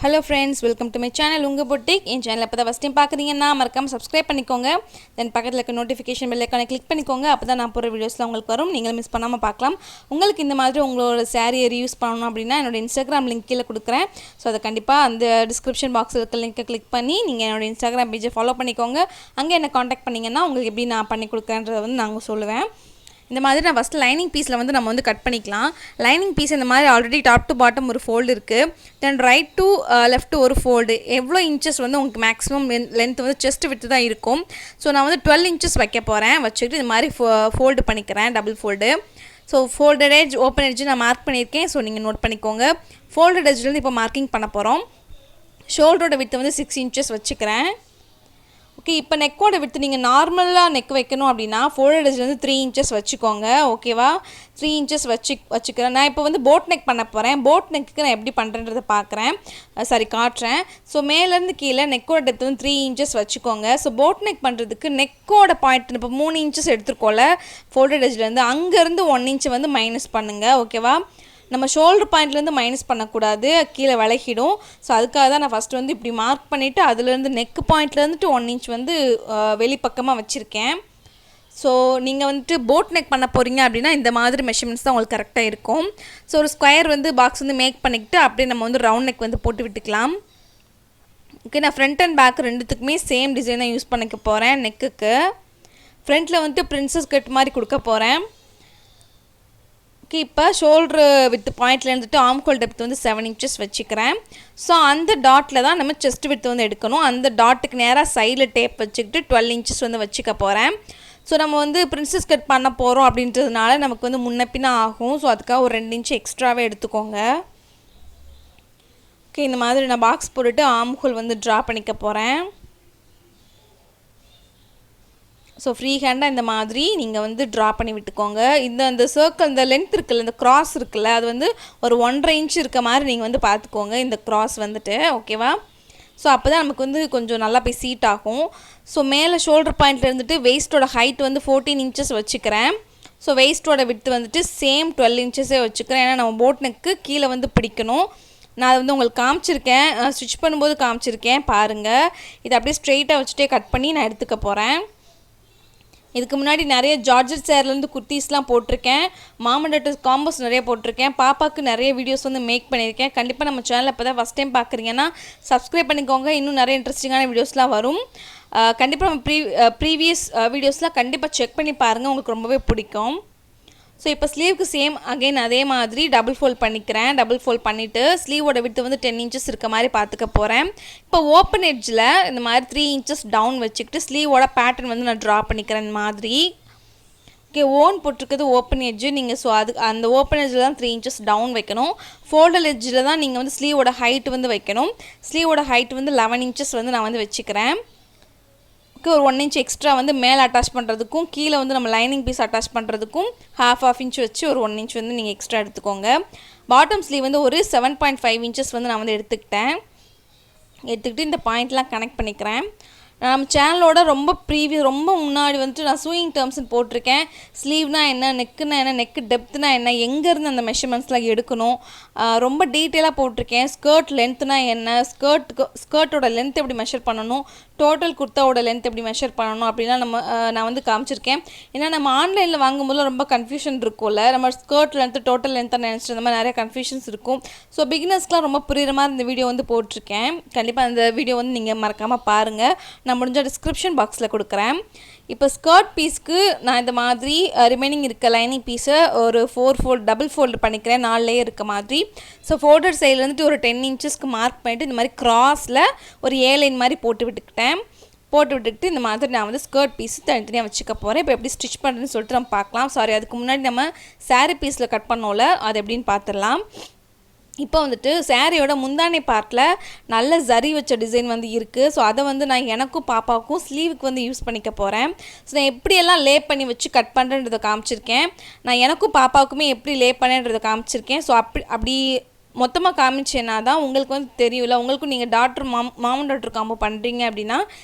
Hello friends, welcome to my channel Ungu boutique. In channel appo first time paakreenga மறக்காம subscribe பண்ணிக்கோங்க. Then பக்கத்துல இருக்க notification bell icon click பண்ணிக்கோங்க. அப்பதான் நான் போற வீடியோஸ்லாம் உங்களுக்கு வரும். நீங்க மிஸ் பண்ணாம பார்க்கலாம். உங்களுக்கு இந்த மாதிரி உங்களோட saree reviews பண்ணனும் அப்படினா என்னோட Instagram link கீழ கொடுக்கிறேன். சோ அத கண்டிப்பா அந்த description boxல இருக்க லிங்கை click பண்ணி நீங்க என்னோட Instagram page follow பண்ணிக்கோங்க. அங்க என்ன contact பண்ணீங்கன்னா உங்களுக்கு எப்படி நான் பண்ணி கொடுக்கறேன்றதை வந்து நான் சொல்லுவேன். இந்த மாதிரி நான் ஃபர்ஸ்ட் லைனிங் பீஸ்ல வந்து நம்ம வந்து கட் பண்ணிக்கலாம். லைனிங் பீஸ் இந்த மாதிரி ஆல்ரெடி டாப் டு பாட்டம் ஒரு ஃபோல்ட் இருக்கு. தென் ரைட் டு லெஃப்ட் ஒரு ஃபோல்ட். எவ்வளவு இன்ச்சஸ் வந்து உங்களுக்கு மேக்ஸिमम லெந்த் வந்து செஸ்ட் விட்த் தான் இருக்கும். சோ நான் வந்து 12 இன்ச்சஸ் வைக்க போறேன். வச்சிட்டு இந்த மாதிரி ஃபோல்ட் பண்ணிக்கிறேன், double fold. So folded edge, open edge நான் மார்க் பண்ணிருக்கேன். சோ நீங்க நோட் பண்ணிக்கோங்க. ஃபோல்டட் எட்ஜ்ல இருந்து இப்போ மார்க்கிங் பண்ண போறோம். ஷோல்டரோட விட்த் வந்து 6 இன்ச்சஸ் வச்சுக்கிறேன். ஓகே, இப்போ நெக்கோட விட்டு நீங்கள் நார்மலாக நெக் வைக்கணும் அப்படின்னா ஃபோல்டட் எட்ஜ்லேருந்து 3 இன்ச்சஸ் வச்சுக்கோங்க. ஓகேவா, 3 இன்ச்சஸ் வச்சுக்கிறேன். நான் இப்போ வந்து போட் நெக் பண்ண போகிறேன். போட் நெக்கு நான் எப்படி பண்ணுறேன்றதை காட்டுறேன். ஸோ மேலேருந்து கீழே நெக்கோட டெப்த் வந்து 3 இன்ச்சஸ் வச்சுக்கோங்க. ஸோ போட் நெக் பண்ணுறதுக்கு நெக்கோட பாயிண்ட் இப்போ 3 இன்ச்சஸ் எடுத்துருக்கோம்ல ஃபோல்டட் எட்ஜ்லேருந்து, அங்கேருந்து 1 இன்ச் வந்து மைனஸ் பண்ணுங்கள். ஓகேவா, நம்ம ஷோல்டர் பாயிண்ட்லேருந்து மைனஸ் பண்ணக்கூடாது, கீழே விலகிடும். ஸோ அதுக்காக தான் நான் ஃபஸ்ட்டு வந்து இப்படி மார்க் பண்ணிவிட்டு அதுலேருந்து நெக் பாயிண்ட்லேருந்துட்டு 1 இன்ச் வந்து வெளிப்பக்கமாக வச்சுருக்கேன். ஸோ நீங்கள் வந்துட்டு போட் நெக் பண்ண போகிறீங்க அப்படின்னா இந்த மாதிரி மெஷர்மெண்ட்ஸ் தான் உங்களுக்கு கரெக்டாக இருக்கும். ஸோ ஒரு ஸ்கொயர் வந்து பாக்ஸ் வந்து மேக் பண்ணிக்கிட்டு அப்படியே நம்ம வந்து ரவுண்ட் நெக் வந்து போட்டு விட்டுக்கலாம். ஓகே, நான் ஃப்ரண்ட் அண்ட் பேக் ரெண்டுத்துக்குமே சேம் டிசைன் தான் யூஸ் பண்ணிக்க போகிறேன். நெக்குக்கு ஃப்ரண்ட்டில் வந்துட்டு பிரின்சஸ் கட் மாதிரி கொடுக்க போகிறேன். இப்போ ஷோல்டர் வித் பாயிண்ட்ல இருந்துட்டு ஆர்ம் ஹோல் டெப்த் வந்து 7 இன்ச்சஸ் வச்சுக்கிறேன். ஸோ அந்த டாட்டில் தான் நம்ம செஸ்ட் வித் வந்து எடுக்கணும். அந்த டாட்டுக்கு நேராக சைடில் டேப் வச்சுக்கிட்டு 12 இன்ச்சஸ் வந்து வச்சுக்க போகிறேன். ஸோ நம்ம வந்து பிரின்சஸ் கட் பண்ண போகிறோம் அப்படின்றதுனால நமக்கு வந்து முன்ன பின்ன ஆகும். ஸோ அதுக்காக ஒரு 2 இன்ச் எக்ஸ்ட்ராவே எடுத்துக்கோங்க. ஓகே, இந்த மாதிரி நான் பாக்ஸ் போட்டுட்டு ஆர்ம் ஹோல் வந்து ட்ரா பண்ணிக்க போகிறேன். ஸோ ஃப்ரீ ஹேண்டாக இந்த மாதிரி நீங்கள் வந்து ட்ரா பண்ணி விட்டுக்கோங்க. இந்த சர்க்கிள், இந்த லென்த் இருக்குல்ல, இந்த க்ராஸ் இருக்குல்ல, அது வந்து ஒரு 1.5 இன்ச் இருக்க மாதிரி நீங்கள் வந்து பார்த்துக்கோங்க இந்த க்ராஸ் வந்துட்டு. ஓகேவா, ஸோ அப்போ தான் நமக்கு வந்து கொஞ்சம் நல்லா போய் சீட் ஆகும். ஸோ மேலே ஷோல்டர் பாயிண்ட்டில் இருந்துட்டு வெயிஸ்ட்டோட ஹைட் வந்து 14 இன்ச்சஸ் வச்சுக்கிறேன். ஸோ வெயிஸ்ட்டோட விட்டு வந்துட்டு சேம் 12 இன்ச்சஸே வச்சுக்கிறேன். ஏன்னா நம்ம போட் நெக்கு கீழே வந்து பிடிக்கணும். நான் அதை வந்து உங்களுக்கு காமிச்சிருக்கேன், ஸ்டிச் பண்ணும்போது காமிச்சிருக்கேன் பாருங்கள். இதை அப்படியே ஸ்ட்ரெயிட்டாக வச்சுட்டே கட் பண்ணி நான் எடுத்துக்க போகிறேன். இதுக்கு முன்னாடி நிறைய ஜார்ஜட் சேர்லேருந்து குர்த்திஸ்லாம் போட்டிருக்கேன். மாமன் டாட்டர் காம்போஸ் நிறைய போட்டிருக்கேன். பாப்பாவுக்கு நிறைய வீடியோஸ் வந்து மேக் பண்ணியிருக்கேன். கண்டிப்பாக நம்ம சேனலில் இப்போ தான் ஃபஸ்ட் டைம் பார்க்குறீங்கன்னா சப்ஸ்கிரைப் பண்ணிக்கோங்க. இன்னும் நிறைய இன்ட்ரெஸ்டிங்கான வீடியோஸ்லாம் வரும். கண்டிப்பாக நம்ம ப்ரீவியஸ் வீடியோஸ்லாம் கண்டிப்பாக செக் பண்ணி பாருங்கள், உங்களுக்கு ரொம்பவே பிடிக்கும். ஸோ இப்போ ஸ்லீவுக்கு சேம் அகைன் அதே மாதிரி டபுள் ஃபோல்ட் பண்ணிக்கிறேன். டபுள் ஃபோல்ட் பண்ணிவிட்டு ஸ்லீவோட விட்டு வந்து 10 இன்ச்சஸ் இருக்க மாதிரி பார்த்துக்க போகிறேன். இப்போ ஓப்பன் எட்ஜில் இந்த மாதிரி 3 இன்ச்சஸ் டவுன் வச்சுக்கிட்டு ஸ்லீவோட பேட்டர்ன் வந்து நான் ட்ரா பண்ணிக்கிறேன் இந்த மாதிரி. ஓகே, ஓன் போட்டிருக்கிறது ஓப்பன் எட்ஜு நீங்கள். ஸோ அது அந்த ஓப்பன் எட்ஜில் தான் 3 இன்ச்சஸ் டவுன் வைக்கணும். ஃபோல்டல் எட்ஜில் தான் நீங்கள் வந்து ஸ்லீவோட ஹைட் வந்து வைக்கணும். ஸ்லீவோட ஹைட் வந்து 11 இன்ச்சஸ் வந்து நான் வந்து வச்சுக்கிறேன். ஒரு 1 இன்ச் எக்ஸ்ட்ரா வந்து மேலே அட்டாச் பண்ணுறதுக்கும் கீழே வந்து நம்ம லைனிங் பீஸ் அட்டாச் பண்ணுறதுக்கும் half இன்ச் வச்சு ஒரு 1 இன்ச் வந்து நீங்கள் எக்ஸ்ட்ரா எடுத்துக்கோங்க. பாட்டம் ஸ்லீவ் வந்து ஒரு 7.5 இன்ச்சஸ் வந்து நான் வந்து எடுத்துக்கிட்டு இந்த பாயிண்ட்லாம் கனெக்ட் பண்ணிக்கிறேன். நம்ம சேனலோட ரொம்ப முன்னாடி வந்துட்டு நான் சூயிங் டேர்ம்ஸ்னு போட்டிருக்கேன். ஸ்லீவ்னா என்ன, நெக்குனா என்ன, நெக்கு டெப்த்னா என்ன, எங்கேருந்து அந்த மெஷர்மெண்ட்ஸ்லாம் எடுக்கணும் ரொம்ப டீட்டெயிலாக போட்டிருக்கேன். ஸ்கர்ட் லென்த்னா என்ன, ஸ்கர்ட்டோட லென்த் எப்படி மெஷர் பண்ணணும், டோட்டல் குர்த்தாவோட லென்த் எப்படி மெஷர் பண்ணணும் அப்படிலாம் நான் வந்து காமிச்சிருக்கேன். ஏன்னா நம்ம ஆன்லைனில் வாங்கும்போது ரொம்ப கன்ஃபியூஷன் இருக்கும்ல, நம்ம ஸ்கர்ட் லென்த்து டோட்டல் லென்த்தாக நினச்சிட்டு இந்த மாதிரி நிறைய கன்ஃபியூஷன்ஸ் இருக்கும். ஸோ பிகினர்ஸ்க்குலாம் ரொம்ப புரிகிற மாதிரி இந்த வீடியோ வந்து போட்டிருக்கேன். கண்டிப்பாக அந்த வீடியோ வந்து நீங்கள் மறக்காமல் பாருங்கள். நான் முடிஞ்ச டிஸ்கிரிப்ஷன் பாக்ஸில் கொடுக்குறேன். இப்போ ஸ்கர்ட் பீஸ்க்கு நான் இந்த மாதிரி ரிமைனிங் இருக்க லைனிங் பீஸை ஒரு 4 ஃபோல்ட் டபுள் ஃபோல்டு பண்ணிக்கிறேன், 4 லேயர் இருக்க மாதிரி. ஸோ ஃபோல்டர் சைடில் வந்துட்டு ஒரு 10 இன்ச்சஸ்க்கு மார்க் பண்ணிவிட்டு இந்த மாதிரி கிராஸில் ஒரு லைன் மாதிரி போட்டு விட்டுக்கிட்டு இந்த மாதிரி நான் வந்து ஸ்கர்ட் பீஸ் தனித்தனியாக வச்சுக்க போகிறேன். இப்போ எப்படி ஸ்டிச் பண்ணுறதுன்னு சொல்லிட்டு நம்ம பார்க்கலாம். சாரி, அதுக்கு முன்னாடி நம்ம சாரீ பீஸில் கட் பண்ணோம்ல, அது எப்படின்னு பார்த்துடலாம். இப்போ வந்துட்டு சாரியோட முந்தானை பார்ட்டில் நல்ல ஜரி வச்ச டிசைன் வந்து இருக்குது. ஸோ அதை வந்து நான் எனக்கும் பாப்பாவுக்கும் ஸ்லீவுக்கு வந்து யூஸ் பண்ணிக்க போகிறேன். ஸோ நான் எப்படியெல்லாம் லே பண்ணி வச்சு கட் பண்ணுறேன்றதை காமிச்சிருக்கேன். நான் எனக்கும் பாப்பாவுக்குமே எப்படி லே பண்ணேன்றதை காமிச்சிருக்கேன். ஸோ அப்படி மொத்தமாக காமிச்சேன்னா தான் உங்களுக்கு வந்து தெரியும்ல. உங்களுக்கும் நீங்கள் மாமன் டாட்டர் காம்போ பண்ணுறீங்க அப்படின்னா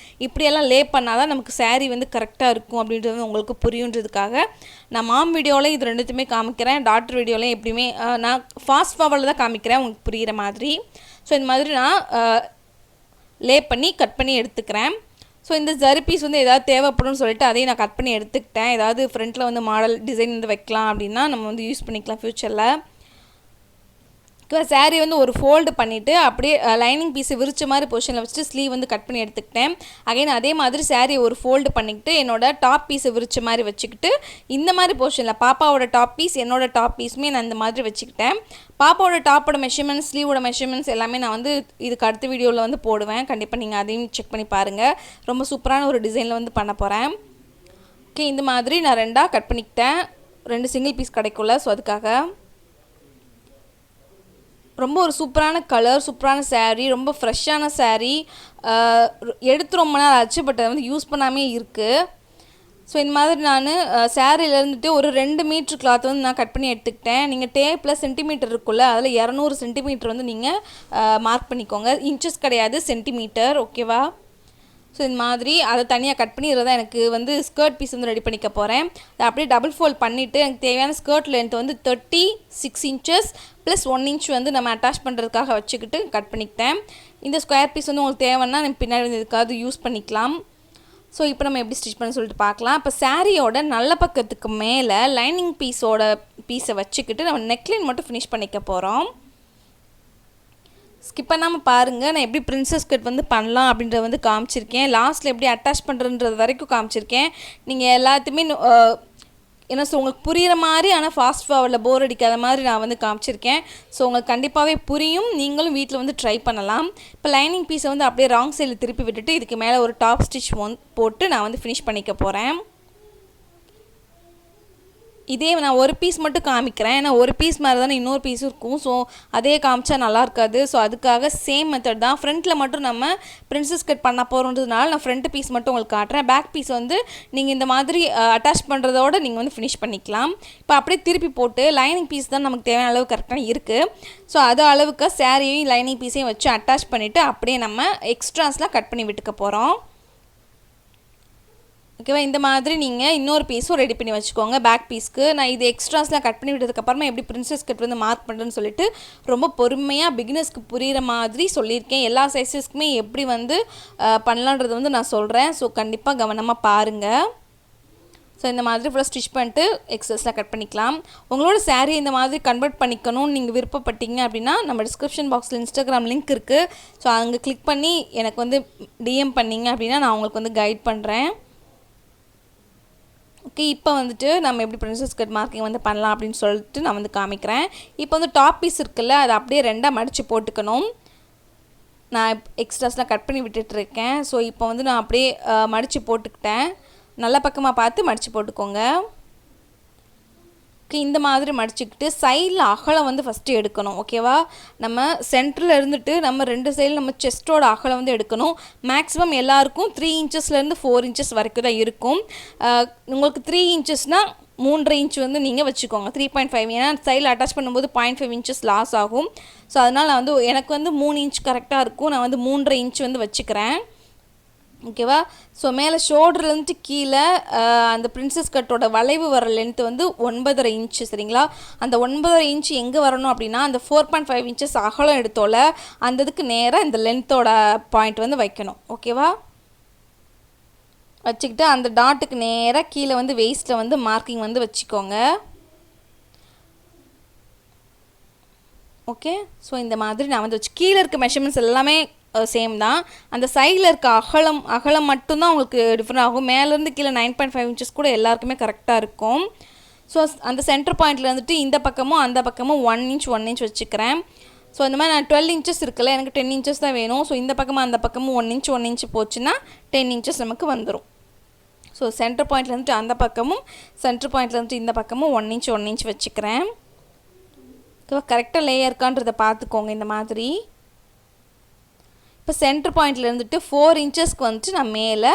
இப்படியெல்லாம் லே பண்ணால் தான் நமக்கு saree வந்து கரெக்டாக இருக்கும் அப்படின்றது உங்களுக்கு புரியுன்றதுக்காக நான் மாம் வீடியோவில் இது ரெண்டுத்தையுமே காமிக்கிறேன். டாட்டர் வீடியோவில் எப்படியுமே நான் ஃபாஸ்ட் ஃபார்வர்டில் தான் காமிக்கிறேன் உங்களுக்கு புரிகிற மாதிரி. ஸோ இந்த மாதிரி நான் லே பண்ணி கட் பண்ணி எடுத்துக்கிறேன். ஸோ இந்த ஜரி பீஸ் வந்து ஏதாவது தேவைப்படும்னு சொல்லிட்டு அதையும் நான் கட் பண்ணி எடுத்துக்கிட்டேன். ஏதாவது ஃப்ரண்ட்டில் வந்து மாடல் டிசைன் வந்து வைக்கலாம் அப்படின்னா நம்ம வந்து யூஸ் பண்ணிக்கலாம் ஃப்யூச்சரில். saree வந்து ஒரு ஃபோல்டு பண்ணிவிட்டு அப்படியே லைனிங் பீஸை விரிச்ச மாதிரி பொசிஷனில் வச்சுட்டு ஸ்லீவ் வந்து கட் பண்ணி எடுத்துக்கிட்டேன். அகைன் அதே மாதிரி saree ஒரு ஃபோல்டு பண்ணிக்கிட்டு என்னோடய டாப் பீஸை விரிச்ச மாதிரி வச்சுக்கிட்டு இந்த மாதிரி பொசிஷனில் பாப்பாவோட டாப் பீஸ் என்னோடய டாப் பீஸுமே நான் இந்த மாதிரி வச்சுக்கிட்டேன். பாப்பாவோட டாப்போட மெஷர்மெண்ட்ஸ் ஸ்லீவோட மெஷர்மெண்ட்ஸ் எல்லாமே நான் வந்து இதுக்கு அடுத்த வீடியோவில் வந்து போடுவேன். கண்டிப்பாக நீங்கள் அதையும் செக் பண்ணி பாருங்கள். ரொம்ப சூப்பரான ஒரு டிசைனில் வந்து பண்ண போகிறேன். ஓகே, இந்த மாதிரி நான் 2ஆக கட் பண்ணிக்கிட்டேன். 2 சிங்கிள் பீஸ் கிடைக்கும்ல, ஸோ அதுக்காக. ரொம்ப ஒரு சூப்பரான கலர், சூப்பரான saree, ரொம்ப ஃப்ரெஷ்ஷான saree. எடுத்து ரொம்ப நாள் ஆச்சு, பட் அதை வந்து யூஸ் பண்ணாமே இருக்குது. ஸோ இந்த மாதிரி நான் சாரியிலேருந்துட்டு ஒரு 2 மீட்ரு கிளாத் வந்து நான் கட் பண்ணி எடுத்துக்கிட்டேன். நீங்கள் டேப்பில் சென்டிமீட்டர் இருக்குல்ல, அதில் 200 சென்டிமீட்டர் வந்து நீங்கள் மார்க் பண்ணிக்கோங்க. இன்ச்சஸ் கிடையாது, சென்டிமீட்டர். ஓகேவா? ஸோ இந்த மாதிரி அதை தனியாக கட் பண்ணி இதில் தான் எனக்கு வந்து ஸ்கர்ட் பீஸ் வந்து ரெடி பண்ணிக்க போகிறேன். அதை அப்படியே டபுள் ஃபோல்ட் பண்ணிவிட்டு எனக்கு தேவையான ஸ்கர்ட் லென்த் வந்து 36 இன்ச்சஸ் ப்ளஸ் 1 இன்ச் வந்து நம்ம அட்டாச் பண்ணுறதுக்காக வச்சுக்கிட்டு கட் பண்ணிக்கிட்டேன். இந்த ஸ்கொயர் பீஸ் வந்து உங்களுக்கு தேவைன்னா நம்ம பின்னாடி வந்து எதுக்காவது யூஸ் பண்ணிக்கலாம். ஸோ இப்போ நம்ம எப்படி ஸ்டிச் பண்ண சொல்லிட்டு பார்க்கலாம். இப்போ சாரியோட நல்ல பக்கத்துக்கு மேலே லைனிங் பீஸை வச்சுக்கிட்டு நம்ம நெக்லைன் மட்டும் ஃபினிஷ் பண்ணிக்க போகிறோம். ஸ்கிப் பண்ணாமல் பாருங்கள். நான் எப்படி பிரின்சஸ் கட் வந்து பண்ணலாம் அப்படின்றத வந்து காமிச்சிருக்கேன். லாஸ்ட்டில் எப்படி அட்டாச் பண்ணுறன்றது வரைக்கும் காமிச்சிருக்கேன். நீங்கள் எல்லாத்தையுமே என்ன உங்களுக்கு புரிகிற மாதிரி, ஆனால் ஃபாஸ்ட் ஃபார்வர்டில் போர் அடிக்காத மாதிரி நான் வந்து காமிச்சிருக்கேன். ஸோ உங்களுக்கு கண்டிப்பாகவே புரியும். நீங்களும் வீட்டில் வந்து ட்ரை பண்ணலாம். இப்போ லைனிங் பீஸை வந்து அப்படியே ராங் சைடில் திருப்பி விட்டுட்டு இதுக்கு மேலே ஒரு டாப் ஸ்டிச் போட்டு நான் வந்து ஃபினிஷ் பண்ணிக்க போகிறேன். இதே நான் ஒரு பீஸ் மட்டும் காமிக்கிறேன். ஏன்னா ஒரு பீஸ் மாதிரி தானே இன்னொரு பீஸும் இருக்கும். ஸோ அதே காமிச்சா நல்லா இருக்காது. ஸோ அதுக்காக சேம் மெத்தட் தான். ஃப்ரண்ட்டில் மட்டும் நம்ம பிரின்சஸ் கட் பண்ண போகிறோன்றதுனால நான் ஃப்ரண்ட் பீஸ் மட்டும் உங்களுக்கு காட்டுறேன். பேக் பீஸ் வந்து நீங்கள் இந்த மாதிரி அட்டாச் பண்ணுறதோடு நீங்கள் வந்து ஃபினிஷ் பண்ணிக்கலாம். இப்போ அப்படியே திருப்பி போட்டு லைனிங் பீஸ் தான் நமக்கு தேவையான அளவு கரெக்டாக இருக்குது. ஸோ அது அளவுக்கு சாரியையும் லைனிங் பீஸையும் வச்சு அட்டாச் பண்ணிவிட்டு அப்படியே நம்ம எக்ஸ்ட்ராஸ்லாம் கட் பண்ணி விட்டுக்க போகிறோம். ஓகேவா? இந்த மாதிரி நீங்கள் இன்னொரு பீஸும் ரெடி பண்ணி வச்சுக்கோங்க பேக் பீஸ்க்கு. நான் இது எக்ஸ்ட்ராஸ்லாம் கட் பண்ணி விட்டதுக்கப்புறமா எப்படி பிரின்சஸ் கட் வந்து மார்க் பண்ணுறேன்னு சொல்லிட்டு ரொம்ப பொறுமையாக பிகினர்ஸ்க்கு புரிகிற மாதிரி சொல்லியிருக்கேன். எல்லா சைஸஸ்க்குமே எப்படி வந்து பண்ணலான்றது வந்து நான் சொல்கிறேன். ஸோ கண்டிப்பாக கவனமாக பாருங்கள். ஸோ இந்த மாதிரி ஃபுல்லாக ஸ்டிச் பண்ணிட்டு எக்ஸஸ்லாம் கட் பண்ணிக்கலாம். உங்களோட saree இந்த மாதிரி கன்வெர்ட் பண்ணிக்கணும்னு நீங்கள் விருப்பப்பட்டீங்க அப்படின்னா நம்ம டிஸ்கிரிப்ஷன் பாக்ஸில் இன்ஸ்டாகிராம் லிங்க் இருக்குது. ஸோ அங்கே கிளிக் பண்ணி எனக்கு வந்து டிஎம் பண்ணிங்க அப்படின்னா நான் உங்களுக்கு வந்து கைட் பண்ணுறேன். ஓகே, இப்போ வந்துட்டு நம்ம எப்படி பிரின்சஸ் கட் மார்க்கிங் வந்து பண்ணலாம் அப்படின்னு சொல்லிட்டு நான் வந்து காமிக்கிறேன். இப்போ வந்து டாப் பீஸ் இருக்குல்ல, அதை அப்படியே 2ஆக மடித்து போட்டுக்கணும். நான் எக்ஸ்ட்ராஸ்லாம் கட் பண்ணி விட்டுட்ருக்கேன். ஸோ இப்போ வந்து நான் அப்படியே மடித்து போட்டுக்கிட்டேன். நல்ல பக்கமாக பார்த்து மடித்து போட்டுக்கோங்க. ஓகே, இந்த மாதிரி மடிச்சுக்கிட்டு சைடில் அகலம் வந்து ஃபஸ்ட்டு எடுக்கணும். ஓகேவா? நம்ம சென்டரில் இருந்துட்டு நம்ம 2 சைடில் நம்ம செஸ்ட்டோட அகலம் வந்து எடுக்கணும். மேக்ஸிமம் எல்லாருக்கும் 3 இன்ச்சஸ்லேருந்து 4 இன்ச்சஸ் வரைக்கும் தான் இருக்கும். உங்களுக்கு 3 இன்ச்சஸ்னால் 3.5 இன்ச் வந்து நீங்கள் வச்சுக்கோங்க. 3.5 ஏன்னா சைடில் அட்டாச் பண்ணும்போது 0.5 இன்ச்சஸ் லாஸ் ஆகும். ஸோ அதனால் நான் வந்து எனக்கு வந்து 3 இன்ச் கரெக்டாக இருக்கும். நான் வந்து 3.5 இன்ச் வந்து வச்சுக்கிறேன். ஓகேவா? ஸோ மேலே ஷோல்டர்லேருந்து கீழே அந்த பிரின்சஸ் கட்டோட வளைவு வர லென்த்து வந்து 9.5 இன்ச்சு. சரிங்களா? அந்த 9.5 இன்ச்சு எங்கே வரணும் அப்படின்னா அந்த 4.5 இன்ச்சஸ் அகலம் எடுத்தோல அந்த இதுக்கு நேராக இந்த லென்த்தோட பாயிண்ட் வந்து வைக்கணும். ஓகேவா? வச்சுக்கிட்டு அந்த டாட்டுக்கு நேராக கீழே வந்து வெயிஸ்ட்டில் வந்து மார்க்கிங் வந்து வச்சுக்கோங்க. ஓகே, ஸோ இந்த மாதிரி நான் வந்து கீழே இருக்க மெஷர்மெண்ட்ஸ் எல்லாமே சேம் தான். அந்த சைடில் இருக்க அகலம் மட்டும்தான் உங்களுக்கு டிஃப்ரெண்ட் ஆகும். மேலேருந்து கீழே 9.5 இன்ச்சஸ் கூட எல்லாருக்குமே கரெக்டாக இருக்கும். ஸோ அந்த சென்டர் பாயிண்டில் வந்துட்டு இந்த பக்கமும் அந்த பக்கமும் 1 இன்ச் வச்சுக்கிறேன். ஸோ இந்த மாதிரி நான் 12 இன்ச்சஸ் இருக்குல்ல, எனக்கு 10 இன்ச்சஸ் தான் வேணும். ஸோ இந்த பக்கமும் அந்த பக்கமும் 1 இன்ச் போச்சுன்னா 10 இன்ச்சஸ் நமக்கு வந்துடும். ஸோ சென்டர் பாயிண்ட்லேருந்து அந்த பக்கமும் சென்டர் பாயிண்ட்லேருந்து இந்த பக்கமும் 1 இன்ச் வச்சுக்கிறேன். கரெக்டாக லேயர் இருக்கான்றதை பார்த்துக்கோங்க. இந்த மாதிரி இப்போ சென்டர் பாயிண்டில் இருந்துட்டு 4 இன்ச்சஸ்க்கு வந்துட்டு நான் மேலே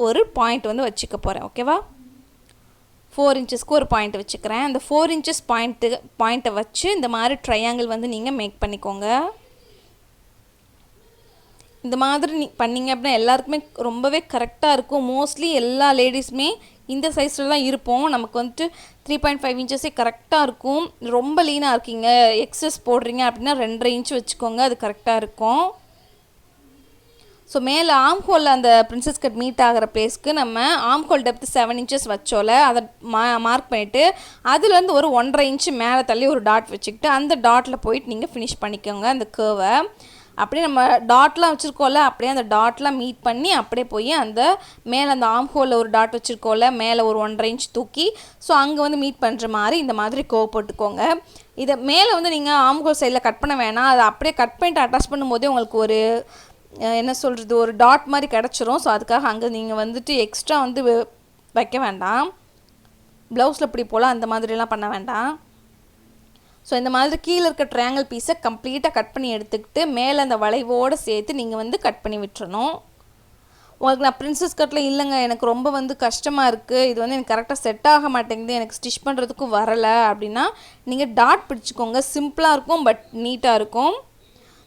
ஒரு பாயிண்ட் வந்து வச்சுக்க போகிறேன். ஓகேவா? 4 இன்ச்சஸ்க்கு ஒரு பாயிண்ட் வச்சுக்கிறேன். அந்த 4 இன்ச்சஸ் பாயிண்ட்டை வச்சு இந்த மாதிரி ட்ரையாங்கிள் வந்து நீங்கள் மேக் பண்ணிக்கோங்க. இந்த மாதிரி பண்ணிங்க அப்படின்னா எல்லாருக்குமே ரொம்பவே கரெக்டாக இருக்கும். மோஸ்ட்லி எல்லா லேடிஸுமே இந்த சைஸில் தான் இருப்போம். நமக்கு வந்துட்டு 3.5 இன்ச்சஸே கரெக்டாக இருக்கும். ரொம்ப லீனாக இருக்கீங்க, எக்ஸஸ் போடுறீங்க அப்படின்னா 2.5 இன்ச் வச்சுக்கோங்க, அது கரெக்டாக இருக்கும். ஸோ மேலே ஆம்ஹோலில் அந்த பிரின்சஸ் கட் மீட் ஆகிற பிளேஸ்க்கு நம்ம ஆம்ஹோல் டெப்த்து 7 இன்ச்சஸ் வச்சோல அதை மார்க் பண்ணிவிட்டு அதுலேருந்து ஒரு 1.5 இன்ச்சு மேலே தள்ளி ஒரு டாட் வச்சுக்கிட்டு அந்த டாட்டில் போயிட்டு நீங்கள் ஃபினிஷ் பண்ணிக்கோங்க அந்த கர்வை. அப்படியே நம்ம டாட்லாம் வச்சுருக்கோம்ல, அப்படியே அந்த டாட்லாம் மீட் பண்ணி அப்படியே போய் அந்த மேலே அந்த ஆம்ஹோலில் ஒரு டாட் வச்சுருக்கோம்ல, மேலே ஒரு 1.5 இன்ச் தூக்கி ஸோ அங்கே வந்து மீட் பண்ணுற மாதிரி இந்த மாதிரி கர்வ் போட்டுக்கோங்க. இதை மேலே வந்து நீங்கள் ஆம்ஹோல் சைடில் கட் பண்ண வேணாம், அதை அப்படியே கட் பண்ணிட்டு அட்டாச் பண்ணும்போதே உங்களுக்கு ஒரு என்ன சொல்கிறது ஒரு டாட் மாதிரி கிடச்சிரும். ஸோ அதுக்காக அங்கே நீங்கள் வந்துட்டு எக்ஸ்ட்ரா வந்து வைக்க வேண்டாம். ப்ளவுஸில் இப்படி போல் அந்த மாதிரிலாம் பண்ண வேண்டாம். ஸோ இந்த மாதிரி கீழே இருக்க ட்ரையாங்கிள் பீஸை கம்ப்ளீட்டாக கட் பண்ணி எடுத்துக்கிட்டு மேலே அந்த வளைவோடு சேர்த்து நீங்கள் வந்து கட் பண்ணி விட்டுறணும். உங்களுக்கு நான் பிரின்சஸ் கட்டில் இல்லைங்க எனக்கு ரொம்ப வந்து கஷ்டமாக இருக்குது, இது வந்து எனக்கு கரெக்டாக செட் ஆக மாட்டேங்குது, எனக்கு ஸ்டிச் பண்ணுறதுக்கும் வரலை அப்படின்னா நீங்கள் டாட் பிடிச்சிக்கோங்க. சிம்பிளாக இருக்கும் பட் நீட்டாக இருக்கும்.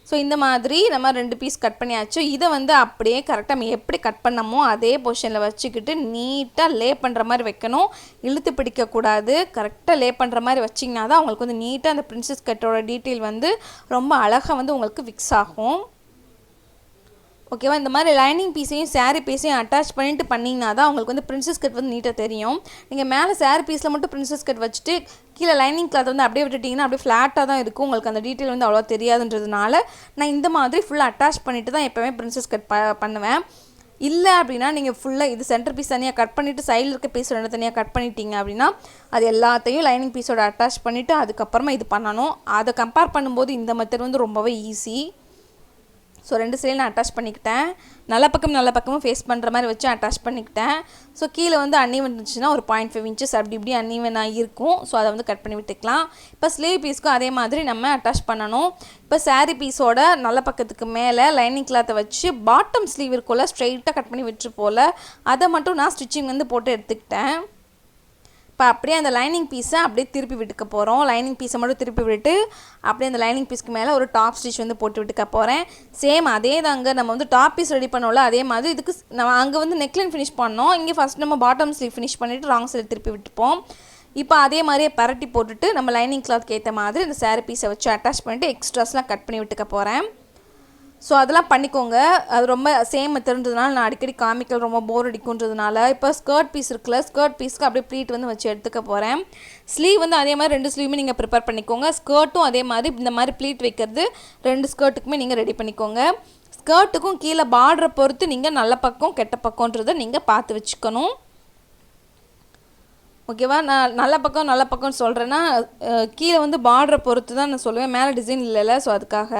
ஸோ இந்த மாதிரி நம்ம 2 பீஸ் கட் பண்ணியாச்சு. இதை வந்து அப்படியே கரெக்டாக நம்ம எப்படி கட் பண்ணமோ அதே பொசிஷனில் வச்சுக்கிட்டு நீட்டாக லே பண்ணுற மாதிரி வைக்கணும். இழுத்து பிடிக்கக்கூடாது. கரெக்டாக லே பண்ணுற மாதிரி வச்சிங்கன்னா தான் உங்களுக்கு வந்து நீட்டாக அந்த பிரின்சஸ் கட்டோட டீட்டெயில் வந்து ரொம்ப அழகாக வந்து உங்களுக்கு ஃபிக்ஸ் ஆகும். ஓகேவா? இந்த மாதிரி லைனிங் பீஸையும் சாரீ பீஸையும் அட்டாச் பண்ணிட்டு பண்ணிங்கன்னா தான் உங்களுக்கு வந்து பிரின்சஸ் கட் வந்து நீட்டாக தெரியும். நீங்கள் மேலே சாரீ பீஸில் மட்டும் பிரின்சஸ் கட் வச்சுட்டு கீழே லைனிங் கிளாத் வந்து அப்படியே விட்டுட்டிங்கன்னா அப்படியே ஃப்ளாட்டாக தான் இருக்கும். உங்களுக்கு அந்த டீட்டெயில் வந்து அவ்வளோ தெரியாதுன்றதுனால நான் இந்த மாதிரி ஃபுல்லாக அட்டாச் பண்ணிவிட்டு தான் எப்போவுமே பிரின்சஸ் கட் பண்ணுவேன். இல்லை அப்படின்னா நீங்கள் ஃபுல்லாக இது சென்டர் பீஸ் தனியாக கட் பண்ணிவிட்டு சைடில் இருக்க பீஸ் 2 தனியாக கட் பண்ணிட்டீங்க அப்படின்னா அது எல்லாத்தையும் லைனிங் பீஸோட அட்டாச் பண்ணிவிட்டு அதுக்கப்புறமா இது பண்ணணும். அதை கம்பேர் பண்ணும்போது இந்த மெத்தட் வந்து ரொம்பவே ஈஸி. ஸோ 2 சைடில் நான் அட்டாச் பண்ணிக்கிட்டேன். நல்ல பக்கமும் ஃபேஸ் பண்ணுற மாதிரி வச்சு அட்டாச் பண்ணிக்கிட்டேன். ஸோ கீழே வந்து அன்ஈவன் இருந்துச்சுன்னா ஒரு 0.5 இன்ச்சஸ் அப்படி இப்படி அன்ஈவனாக இருக்கும். ஸோ அதை வந்து கட் பண்ணி விட்டுக்கலாம். இப்போ ஸ்லீவ் பீஸ்க்கும் அதே மாதிரி நம்ம அட்டாச் பண்ணணும். இப்போ சாரீ பீஸோட நல்ல பக்கத்துக்கு மேலே லைனிங் கிளாத்தை வச்சு பாட்டம் ஸ்லீவ் இருக்கும்ல ஸ்ட்ரெயிட்டாக கட் பண்ணி விட்டுரு போல் அதை மட்டும் நான் ஸ்டிச்சிங் வந்து போட்டு எடுத்துக்கிட்டேன். இப்போ அப்படியே அந்த லைனிங் பீஸை அப்படியே திருப்பி விட்டுக்க போகிறோம். லைனிங் பீஸை மட்டும் திருப்பி விட்டு அப்படியே அந்த லைனிங் பீஸ்க்கு மேலே ஒரு டாப் ஸ்டிச் வந்து போட்டு விட்டுக்க போகிறேன். சேம் அதே தாங்க நம்ம வந்து டாப் பீஸ் ரெடி பண்ணோம்ல அதே மாதிரி இதுக்கு நம்ம அங்கே வந்து நெக்லைன் ஃபினிஷ் பண்ணோம். இங்கே ஃபஸ்ட் நம்ம பாட்டம் ஸ்லீவ் ஃபினிஷ் பண்ணிவிட்டு ராங் சைடு திருப்பி விட்டுப்போம். இப்போ அதே மாதிரியே பரட்டி போட்டுட்டு நம்ம லைனிங் கிளாத்க்கு ஏற்ற மாதிரி இந்த சாரீ பீஸை வச்சு அட்டாச் பண்ணிவிட்டு எக்ஸ்ட்ராஸ்லாம் கட் பண்ணி விட்டுக்க போகிறேன். ஸோ அதெல்லாம் பண்ணிக்கோங்க. அது ரொம்ப சேம் மெத்தட்ன்றதுனால நான் அடிக்கடி காமிக்கல் ரொம்ப போர் அடிக்குன்றதுனால இப்போ ஸ்கர்ட் பீஸ் இருக்குல்ல ஸ்கர்ட் பீஸ்க்கு அப்படியே ப்ளீட் வந்து வச்சு எடுத்துக்க போகிறேன். ஸ்லீவ் வந்து அதே மாதிரி 2 ஸ்லீவுமே நீங்கள் ப்ரிப்பேர் பண்ணிக்கோங்க. ஸ்கர்ட்டும் அதே மாதிரி இந்த மாதிரி ப்ளீட் வைக்கிறது 2 ஸ்கர்ட்டுக்குமே நீங்கள் ரெடி பண்ணிக்கோங்க. ஸ்கர்ட்டுக்கும் கீழே பார்டரை பொறுத்து நீங்கள் நல்ல பக்கம் கெட்ட பக்கம்ன்றதை நீங்கள் பார்த்து வச்சுக்கணும். ஓகேவா? நான் நல்ல பக்கம்னு சொல்கிறேன்னா கீழே வந்து பார்டரை பொறுத்து தான் நான் சொல்லுவேன், மேலே டிசைன் இல்லைல்ல. ஸோ அதுக்காக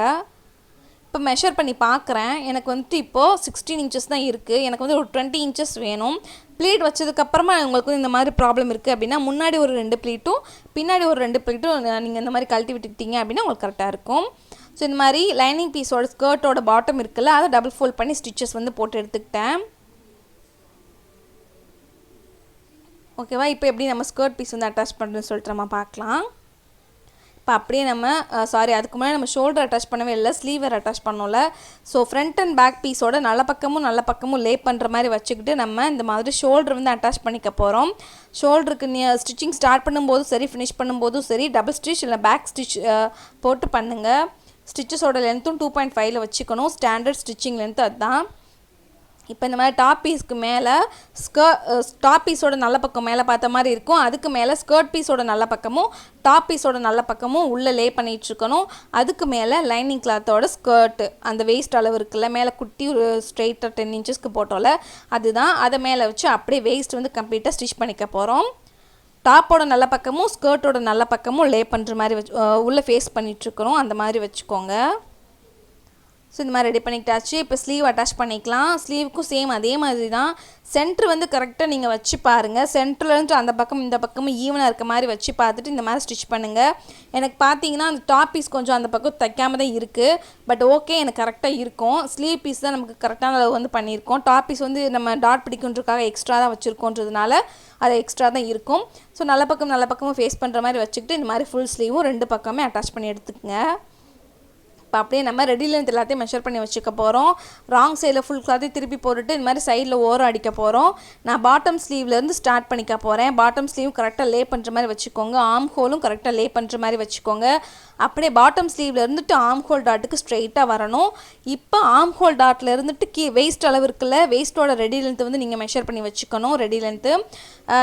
இப்போ மெஷர் பண்ணி பார்க்குறேன். எனக்கு வந்துட்டு இப்போது 16 இன்ச்சஸ் தான் இருக்குது. எனக்கு வந்து ஒரு 20 இன்ச்சஸ் வேணும். ப்ளீட் வச்சதுக்கப்புறமா உங்களுக்கு வந்து இந்த மாதிரி ப்ராப்ளம் இருக்குது அப்படின்னா முன்னாடி ஒரு 2 ப்ளீட்டும் பின்னாடி ஒரு 2 ப்ளீட்டும் நீங்கள் இந்த மாதிரி கழட்டி விட்டுக்கிட்டீங்க அப்படின்னா உங்களுக்கு கரெக்டாக இருக்கும். ஸோ இந்த மாதிரி லைனிங் பீஸோட ஸ்கர்ட்டோட பாட்டம் இருக்குல்ல அதை டபுள் ஃபோல்ட் பண்ணி ஸ்டிச்சஸ் வந்து போட்டு எடுத்துக்கிட்டேன். ஓகேவா? இப்போ எப்படி நம்ம ஸ்கர்ட் பீஸ் வந்து அட்டாச் பண்ணுறதுன்னு சொல்லிட்டு நம்ம பார்க்கலாம். இப்போ அப்படியே நம்ம அதுக்கு முன்னாடி நம்ம ஷோல்டர் அட்டாச் பண்ணவே இல்லை, ஸ்லீவர் அட்டாச் பண்ணோம்ல. ஸோ ஃப்ரண்ட் அண்ட் பேக் பீஸோட நல்ல பக்கமும் லே பண்ணுற மாதிரி வச்சுக்கிட்டு நம்ம இந்த மாதிரி ஷோல்டர் வந்து அட்டாச் பண்ணிக்க போகிறோம். ஷோல்டருக்கு ஸ்டிச்சிங் ஸ்டார்ட் பண்ணும்போதும் சரி ஃபினிஷ் பண்ணும்போதும் சரி டபுள் ஸ்டிச் இல்லை பேக் ஸ்டிச் போட்டு பண்ணுங்கள். ஸ்டிச்சஸோட லென்த்தும் 2.5ல் வச்சுக்கணும். ஸ்டாண்டர்ட் ஸ்டிச்சிங் லென்த்து அதுதான். இப்போ இந்த மாதிரி டாப் பீஸ்க்கு மேலே டாப் பீஸோட நல்ல பக்கம் மேலே பார்த்த மாதிரி இருக்கும். அதுக்கு மேலே ஸ்கர்ட் பீஸோட நல்ல பக்கமும் டாப் பீஸோட நல்ல பக்கமும் உள்ளே லே பண்ணிகிட்ருக்கணும். அதுக்கு மேலே லைனிங் கிளாத்தோட ஸ்கர்ட்டு அந்த வேஸ்ட் அளவு இருக்குல்ல மேலே குட்டி ஒரு ஸ்ட்ரெயிட்டாக 10 இன்ச்சஸ்க்கு போட்டோம்ல அதுதான். அதை மேலே வச்சு அப்படியே வேஸ்ட் வந்து கம்ப்ளீட்டாக ஸ்டிச் பண்ணிக்க போகிறோம். டாப்போட நல்ல பக்கமும் ஸ்கர்ட்டோட நல்ல பக்கமும் லே பண்ணுற மாதிரி உள்ளே ஃபேஸ் பண்ணிகிட்ருக்கணும். அந்த மாதிரி வச்சுக்கோங்க. ஸோ இந்த மாதிரி ரெடி பண்ணிக்கிட்டாச்சு. இப்போ ஸ்லீவ் அட்டாச் பண்ணிக்கலாம். ஸ்லீவுக்கும் சேம் அதே மாதிரி தான். சென்ட்ரு வந்து கரெக்டாக நீங்கள் வச்சு பாருங்கள். சென்டர்லேருந்து அந்த பக்கம் இந்த பக்கமும் ஈவனாக இருக்க மாதிரி வச்சு பார்த்துட்டு இந்த மாதிரி ஸ்டிச் பண்ணுங்கள். எனக்கு பார்த்தீங்கன்னா அந்த டாப் பீஸ் கொஞ்சம் அந்த பக்கம் தைக்காம தான் இருக்குது. பட் ஓகே, எனக்கு கரெக்டாக இருக்கும். ஸ்லீவ் பீஸ் தான் நமக்கு கரெக்டான அளவு வந்து பண்ணியிருக்கோம். டாப் பீஸ் வந்து நம்ம டாட் பிடிக்குன்றதுக்காக எக்ஸ்ட்ரா தான் வச்சுருக்கோன்றதுனால அது எக்ஸ்ட்ரா தான் இருக்கும். ஸோ நல்ல பக்கமும் ஃபேஸ் பண்ணுற மாதிரி வச்சுக்கிட்டு இந்த மாதிரி ஃபுல் ஸ்லீவும் 2 பக்கமே அட்டாச் பண்ணி எடுத்துக்கங்க. இப்போ அப்படியே நம்ம ரெடி லென்த் எல்லாத்தையும் மெஷர் பண்ணி வச்சுக்க போகிறோம். ராங் சைடில் ஃபுல் கிளாத்தையும் திருப்பி போட்டுட்டு இந்த மாதிரி சைடில் ஓரம் அடிக்க போகிறோம். நான் பாட்டம் ஸ்லீவ்லேருந்து ஸ்டார்ட் பண்ணிக்க போகிறேன். பாட்டம் ஸ்லீவ் கரெக்டாக லே பண்ணுற மாதிரி வச்சுக்கோங்க. ஆர்ம் ஹோலும் கரெக்டாக லே பண்ணுற மாதிரி வச்சுக்கோங்க. அப்படியே பாட்டம் ஸ்லீவில் இருந்துட்டு ஆர்ம் ஹோல் டாட்டுக்கு ஸ்ட்ரெயிட்டாக வரணும். இப்போ ஆர்ம் ஹோல் டாட்டில் இருந்துட்டு வெயிஸ்ட் அளவு இருக்குல்ல, வெயிஸ்ட்டோட ரெடி லென்த்து வந்து நீங்கள் மெஷர் பண்ணி வச்சுக்கணும். ரெடி லென்த்து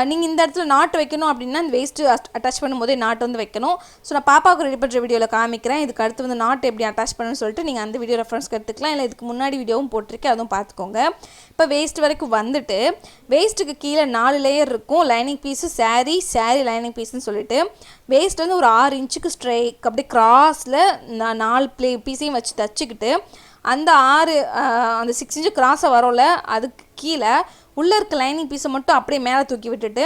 நீங்கள் இந்த இடத்துல நாட்டு வைக்கணும் அப்படின்னா இந்த வெயிஸ்ட்டு அட்டாச் பண்ணும்போதே நாட்டு வந்து வைக்கணும். ஸோ நான் பாப்பாவுக்கு ரெடி பண்ணுற வீடியோவில் காமிக்கிறேன். இதுக்கு அடுத்து வந்து நாட்டு எப்படி அட்டாச் பண்ணணும்னு சொல்லிட்டு நீங்கள் அந்த வீடியோ ரெஃபரன்ஸ்க்கு எடுத்துக்கலாம். இல்லை இதுக்கு முன்னாடி வீடியோவும் போட்டிருக்கேன், அதுவும் பார்த்துக்கோங்க. இப்போ வெயிஸ்ட் வரைக்கும் வந்துட்டு வெயிஸ்ட்டுக்கு கீழே 4 லேயர் இருக்கும். லைனிங் பீஸு, சாரீ லைனிங் பீஸ்ன்னு சொல்லிட்டு வேஸ்ட் வந்து ஒரு 6 இன்ச்சுக்கு ஸ்ட்ரைக் அப்படியே கிராஸில் 4 பீஸையும் வச்சு தச்சுக்கிட்டு அந்த 6 இன்ச்சு கிராஸை வரோம்ல, அதுக்கு கீழே உள்ளே இருக்க லைனிங் பீஸை மட்டும் அப்படியே மேலே தூக்கி விட்டுட்டு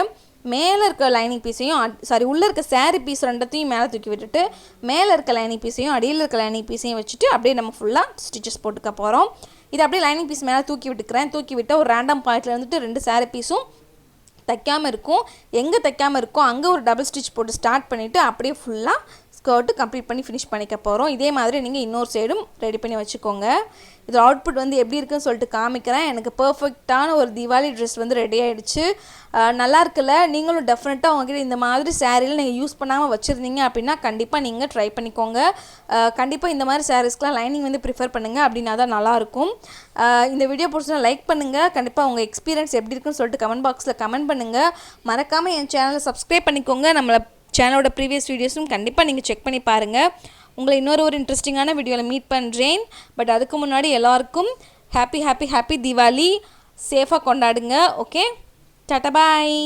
மேலே இருக்க லைனிங் பீஸையும் உள்ளே இருக்க சாரீ பீஸ் ரெண்டத்தையும் மேலே தூக்கி விட்டுட்டு மேலே இருக்க லைனிங் பீஸையும் அடியில் இருக்க லைனிங் பீஸையும் வச்சுட்டு அப்படியே நம்ம ஃபுல்லாக ஸ்டிச்சஸ் போட்டுக்க போகிறோம். இது அப்படியே லைனிங் பீஸ் மேலே தூக்கி விட்டுக்கிறேன். தூக்கி விட்டு ஒரு ரேண்டம் பாயிண்ட்டில் இருந்துட்டு 2 சாரீ பீஸும் தைக்காமல் இருக்கும். எங்கே தைக்காமல் இருக்கோ அங்கே ஒரு டபுள் ஸ்டிச் போட்டு ஸ்டார்ட் பண்ணிவிட்டு அப்படியே ஃபுல்லாக ஸ்கர்ட்டு கம்ப்ளீட் பண்ணி ஃபினிஷ் பண்ணிக்க போகிறோம். இதே மாதிரி நீங்கள் இன்னொரு சைடும் ரெடி பண்ணி வச்சுக்கோங்க. இது அவுட்புட் வந்து எப்படி இருக்குன்னு சொல்லிட்டு காமிக்கிறேன். எனக்கு பர்ஃபெக்டான ஒரு தீபாவளி ட்ரெஸ் வந்து ரெடி ஆகிடுச்சு. நல்லா இருக்குல்ல? நீங்களும் டெஃபினட்டாக உங்ககிட்ட இந்த மாதிரி சாரீயில் நீங்கள் யூஸ் பண்ணாமல் வச்சுருந்தீங்க அப்படின்னா கண்டிப்பாக நீங்கள் ட்ரை பண்ணிக்கோங்க. கண்டிப்பாக இந்த மாதிரி சாரீஸ்க்கெலாம் லைனிங் வந்து ப்ரிஃபர் பண்ணுங்கள், அப்படின்னா தான் நல்லாயிருக்கும். இந்த வீடியோ பிடிச்சா லைக் பண்ணுங்கள். கண்டிப்பாக உங்கள் எக்ஸ்பீரியன்ஸ் எப்படி இருக்குன்னு சொல்லிட்டு கமெண்ட் பாக்ஸில் கமெண்ட் பண்ணுங்கள். மறக்காமல் என் சேனலை சப்ஸ்கிரைப் பண்ணிக்கோங்க. நம்மளை சேனலோட ப்ரீவியஸ் வீடியோஸும் கண்டிப்பாக நீங்கள் செக் பண்ணி பாருங்கள். உங்களை இன்னொரு இன்ட்ரெஸ்டிங்கான வீடியோவில் மீட் பண்ணுறேன். பட் அதுக்கு முன்னாடி எல்லாருக்கும் ஹாப்பி தீபாவளி. சேஃபாக கொண்டாடுங்க. ஓகே, டாடா பாய்.